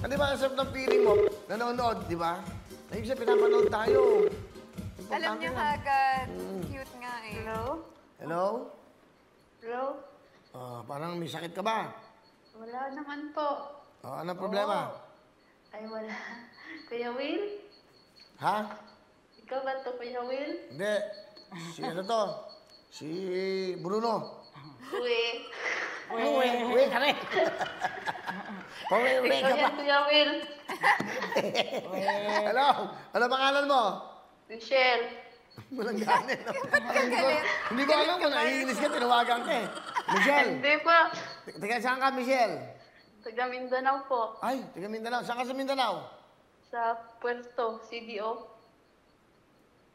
Di ba, ang sarap ng feeling mo, nanonood, di ba? Ayun siya, pinapanood tayo. Alam niyo agad. Cute nga eh. Hello? Hello? Hello? Parang may sakit ka ba? Wala naman po. Anong problema? Ay, wala. Kuya Will? Ha? Ikaw ba to, Kuya Will? Hindi. Si ano to? Si Bruno. Uwe. Uwe ka rin. Uwe ka Ikaw ba? yan, Kuya Will. Hello? Ano pangalan mo? Michelle. Walang ganin. Hindi ko alam kung naiinis ka, tinawagan ka eh. Michelle. Hindi po. Taga saan ka, Michelle? Taga Mindanao po. Ay, taga Mindanao. Saan ka sa Mindanao? Sa Puerto, CDO.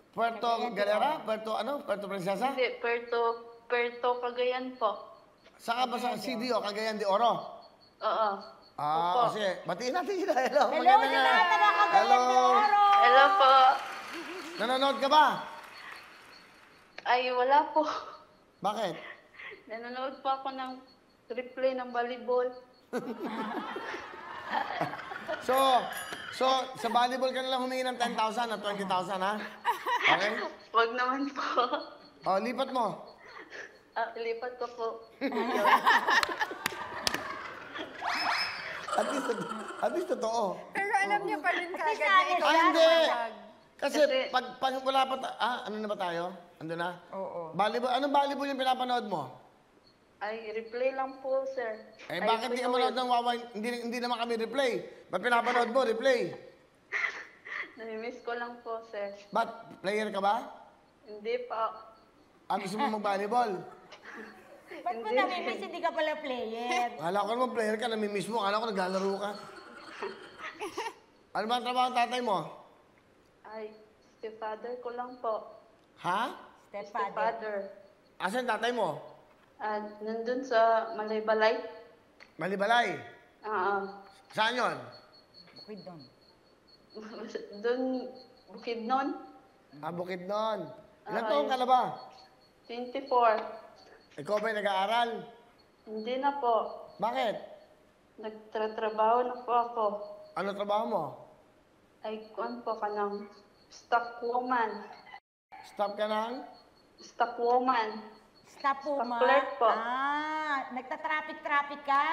Puerto Galera? Puerto ano? Puerto Princesa? Hindi, Puerto Cagayan po. Saan ka ba sa CDO? Cagayan de Oro? Oo. Opo. Kasi batiin natin sila. Hello. Hello, maganda sila nga. taga Cagayan de Hello. Oro. Hello po. Nanonood ka ba? Ay, wala po. Bakit? Nanonood po ako ng replay ng volleyball. So, sa volleyball ka nalang humingi ng 10,000 at 20,000, ha? Okay? Wag naman po. Lipat mo. Lipat ko po. At least totoo. Pero alam niyo pa rin kagad na ikaw Ay, ang hindi. pumayag. Kasi pag wala pa ano na ba tayo? Ando na? Oo. Volleyball, anong volleyball yung pinapanood mo? Ay, replay lang po, sir. Eh, Ay, bakit di ka manood ng Wawa? Hindi naman kami replay. Ba't pinapanood mo, replay? Nami-miss ko lang po, sir. Ba't? Player ka ba? Hindi pa. Gusto mo mag-volleyball? Ba't mo namimiss, hindi ka pala player? Akala ko naman player ka, namimiss mo. Akala ko naglalaro ka. Ano ba ang trabaho ng tatay mo? Ay, stepfather ko lang po. Ha? Stepfather. Asan tatay mo? Nandun sa Malaybalay. Malibalay. Saan yun? Bukid doon. Doon, Bukidnon. Bukidnon. Ilan taong ka na ba? 24. Ikaw ba'y nag-aaral? Hindi na po. Bakit? Nagtratrabaho na po ako. Ano trabaho mo? Ay, kuwan po ka ng stock woman. Stop ka ng? Stock woman. Stop po, ma. clerk po. Nagtatraffic-traffic ka?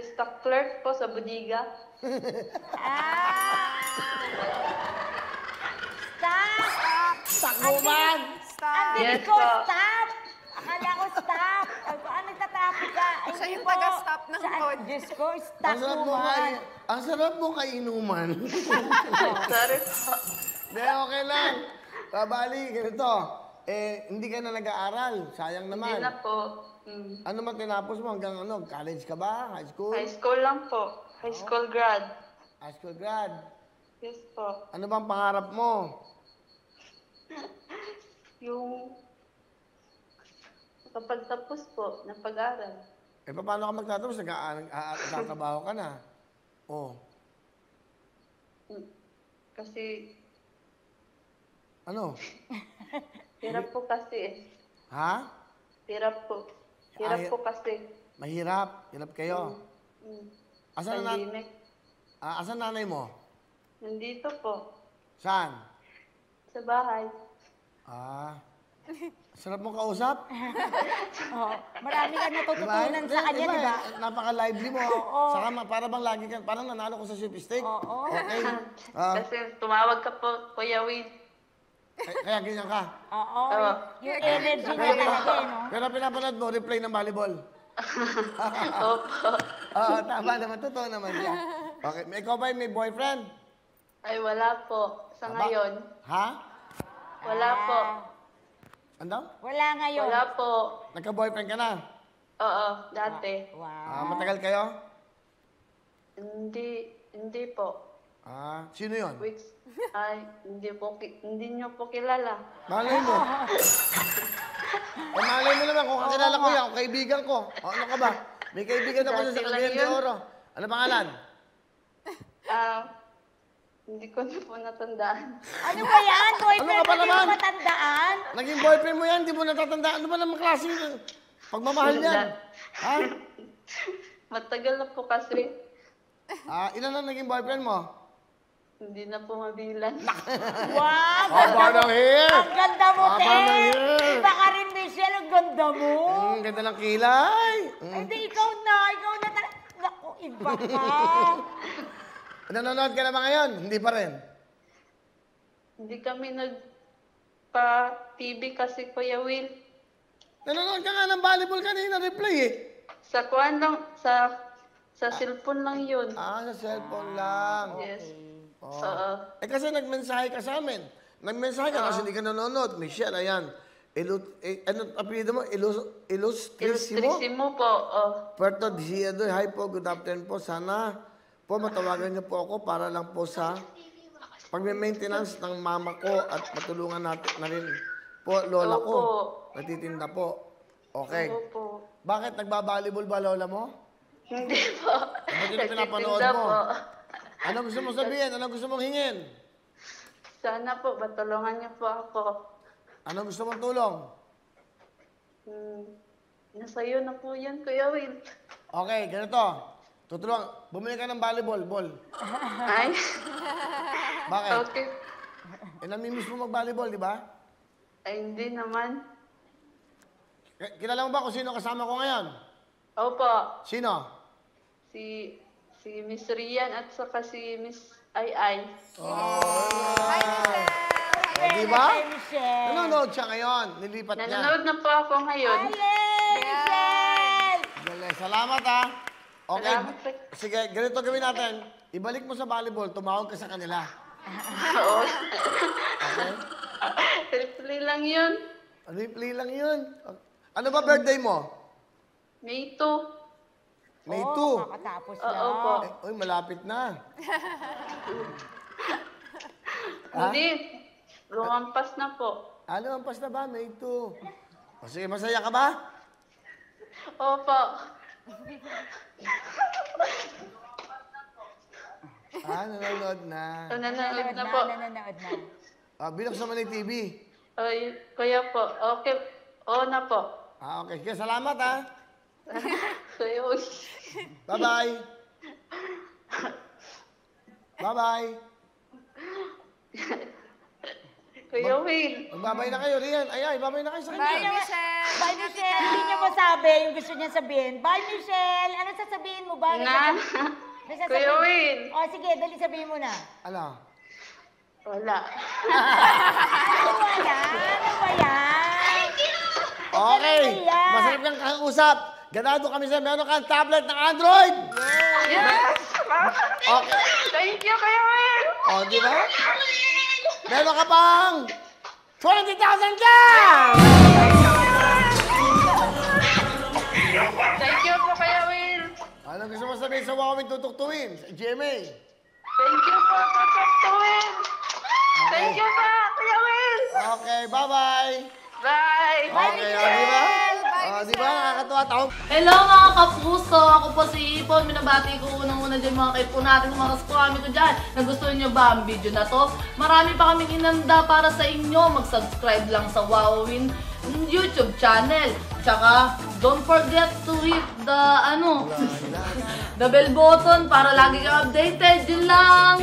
Stock clerk po sa bodega. Stop! Stop woman! Stop. Ang Yes dinig ko, po. stop! Akala ko stop. Nagtatraffic ka? Ay, Siya hindi yung po. taga-stop ng Saan? code. Diyos ko, stop po, ma. Ang sarap mo kainuman. Sorry po. Hindi, okay lang. Kabali, ganito. Hindi ka na nag-aaral. Sayang Hindi naman. na po. Ano man tinapos mo hanggang ano? College ka ba? High school? High school lang po. High school grad. High school grad. Yes po. Ano bang pangarap mo? Yung kapag tapos po ng pag-aaral. Paano ka magtatapos? Nagtatrabaho ka na. Oh. Kasi Ano? hirap po kasi eh. Ha? Hirap po. Hirap po kasi. Mahirap. Hirap kayo. Asan na Pandemic. asan nanay mo? Nandito po. Saan? Sa bahay. Sarap mong kausap? Marami ka natututunan sa kanya, di ba? Napaka-lively mo. Saka para bang lagi ka, parang nanalo ko sa sweepstake. Oo. Okay. Kasi tumawag ka po, Kuya Will. Kaya ganyan ka. Oo. Yung energy niya talaga, no? Pero pinapanood mo, replay ng volleyball. Opo. Tama naman. Totoo naman siya. Okay. Ikaw ba may boyfriend? Ay, wala po. Sa ngayon. Ha? Wala po. Ano? Wala ngayon. Wala po. Nagka-boyfriend ka na? Oo, dati. Wow. Matagal kayo? Hindi po. Sino yon? Weeks. Ay, hindi nyo po kilala. Malay mo. Malay mo naman kung kakilala ko yan, kung kaibigan ko. Ano ka ba? May kaibigan ako sa Dati lang Cagayan de yun. Oro. Ano pangalan? Hindi ko na po natandaan. Ano ba yan? Boyfriend Ano ka ba mo, di naman? mo matandaan? Naging boyfriend mo yan, di mo natatandaan. Ano ba naman klase yun? Pagmamahal yan? Ha? Matagal na po kasi. Ilan ang naging boyfriend mo? Hindi na po mabilang. Wow, Haba ganda mo. ng hair! Ang ganda mo, Haba te. ng hair! Iba ka rin, Michelle. Ang ganda mo. Ganda ng kilay! Ay, hindi, ikaw na. Ikaw na talaga. Naku, iba ka. Nanonood ka na ba ngayon? Hindi pa rin. Hindi kami nagpa-TV kasi, Kuya Will. Nanonood ka nga ng volleyball kanina, replay eh. Sa kuwan lang, sa cellphone lang yun. Sa cellphone lang. Yes. Oh. Oo. Kasi nagmensahe ka sa amin. Nagmensahe ka kasi hindi ka nanonood. Michelle, ayan. Ano apelido mo? Ilustrisimo? Ilustrisimo po. Oh. Puerto Diado. Hi po, good afternoon po. Sana po matawagan niyo po ako para lang po sa pag-maintenance ng mama ko at matulungan natin na rin po lola ko. Opo. Natitinda po. Okay. Opo. Bakit nagbabalibol ba lola mo? Hindi po. Ba't yun ang pinapanood Nagtitinda mo? po. Ano gusto mo sabihin? Ano gusto mong hingin? Sana po, matulungan niyo po ako. Ano gusto mong tulong? Nasa iyo na po yan, Kuya Will. Okay, ganito. Tutulong. Bumili ka ng volleyball ball. Ay, Bakit? okay. Namimiss mo mag-volleyball, di ba? Ay, hindi naman. Kilala mo ba kung sino kasama ko ngayon? Opo, Sino? si Miss Rian at saka si Miss Ay. Hi, Michelle! Di ba? Hi, Michelle. Nanonood siya ngayon. Nilipat niya. Nanonood na po ako ngayon. Hi, Michelle. Galing. Salamat ha. Okay. Salamat. Sige, ganito gawin natin. Ibalik mo sa volleyball, tumawag ka sa kanila. Oo. Okay? Replay lang yun. Replay lang yun. Ano ba birthday mo? May 2. May 2. Kakatapos Oo lang. po. Uy, malapit na. Hindi. Lumampas na po. Ano ang pas na ba? May 2. O sige, masaya ka ba? Opo. Nanonood na. Nanonood na po. Nanonood na. Binuksan mo na yung TV. Ay, kuya po. Okay. Oo na po. Okay. Kaya salamat ha. Kuya Will. Bye-bye. Bye-bye. Kuya Will. Magbabay na kayo, Rian. Ay, babay na kayo sa Bye, kanya. Michelle! Bye, Michelle. Hindi niya masabi yung gusto niya sabihin. Bye, Michelle. Ano sasabihin mo ba? Na. May sasabihin- Kuya Will. O, sige, dali sabihin mo na. Ano? Wala. Ano ba yan? Ano ba yan? Okay. Ano yan? Masarap kang kakausap. Ganado kami sa meron kang tablet ng Android. Yes! Okay. Thank you, Kuya Will. O, di ba? Meron ka pang 20,000 cash! Thank you po, Kuya Will. Ano gusto mo sabihin sa Wawin tutuktuin? Sa GMA? Thank you po, Kuya Will. Thank you po, Kuya Will. Okay, bye-bye. Bye. Okay, di ba? Di ba? Nakakatuwa tao. Hello mga kapuso! Ako po si Ipon. Minabati ko unang-una dyan mga kaipo natin, mga kaskwami ko dyan. Nagustuhan nyo ba ang video na to? Marami pa kaming inanda para sa inyo. Mag-subscribe lang sa Wowin YouTube channel. Tsaka, don't forget to hit the, the bell button para lagi kang updated. Yun lang!